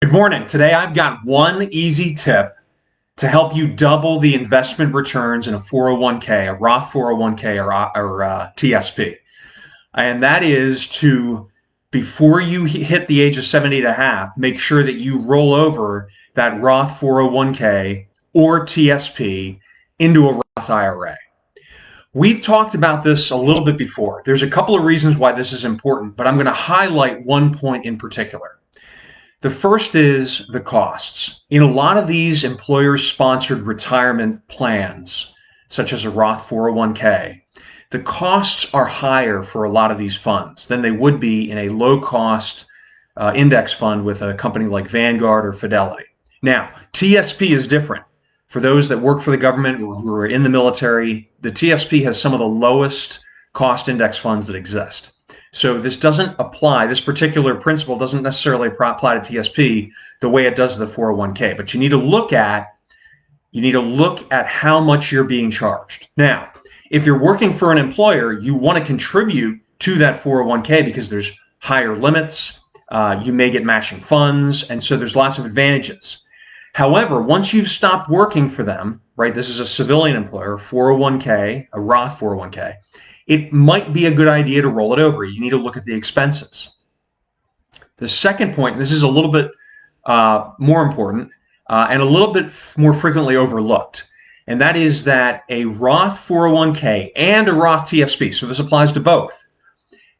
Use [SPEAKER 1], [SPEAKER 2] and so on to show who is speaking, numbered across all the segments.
[SPEAKER 1] Good morning. Today I've got one easy tip to help you double the investment returns in a 401k, a Roth 401k or TSP. And that is to, before you hit the age of 70 and a half, make sure that you roll over that Roth 401k or TSP into a Roth IRA. We've talked about this a little bit before. There's a couple of reasons why this is important, but I'm going to highlight one point in particular. The first is the costs. In a lot of these employer-sponsored retirement plans, such as a Roth 401k, the costs are higher for a lot of these funds than they would be in a low-cost index fund with a company like Vanguard or Fidelity. Now, TSP is different. For those that work for the government or who are in the military, the TSP has some of the lowest cost index funds that exist. So this doesn't apply, this particular principle doesn't necessarily apply to TSP the way it does to the 401k, but you need to look at how much you're being charged. Now, if you're working for an employer, you want to contribute to that 401k because there's higher limits, you may get matching funds, and so there's lots of advantages. However, once you've stopped working for them, right, this is a civilian employer, 401k, a Roth 401k, it might be a good idea to roll it over. You need to look at the expenses. The second point, and this is a little bit more important and a little bit more frequently overlooked, and that is that a Roth 401k and a Roth TSP, so this applies to both,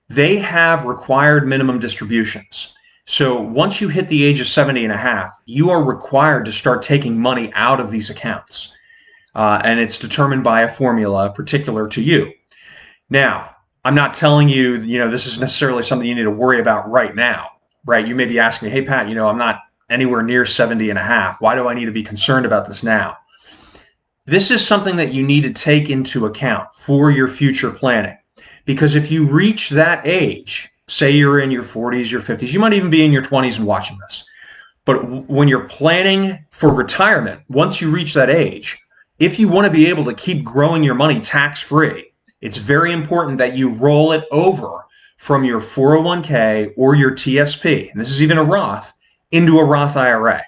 [SPEAKER 1] they have required minimum distributions. So once you hit the age of 70 and a half, you are required to start taking money out of these accounts. And it's determined by a formula particular to you. Now, I'm not telling you, this is necessarily something you need to worry about right now, right? You may be asking me, hey, Pat, I'm not anywhere near 70 and a half. Why do I need to be concerned about this now? This is something that you need to take into account for your future planning. Because if you reach that age, say you're in your 40s, your 50s, you might even be in your 20s and watching this. But when you're planning for retirement, once you reach that age, if you want to be able to keep growing your money tax-free, it's very important that you roll it over from your 401k or your TSP, and this is even a Roth, into a Roth IRA.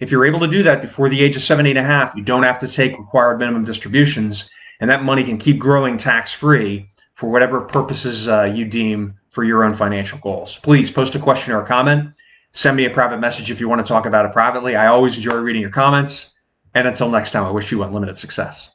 [SPEAKER 1] If you're able to do that before the age of 70 and a half, you don't have to take required minimum distributions, and that money can keep growing tax-free for whatever purposes you deem for your own financial goals. Please post a question or a comment. Send me a private message if you want to talk about it privately. I always enjoy reading your comments. And until next time, I wish you unlimited success.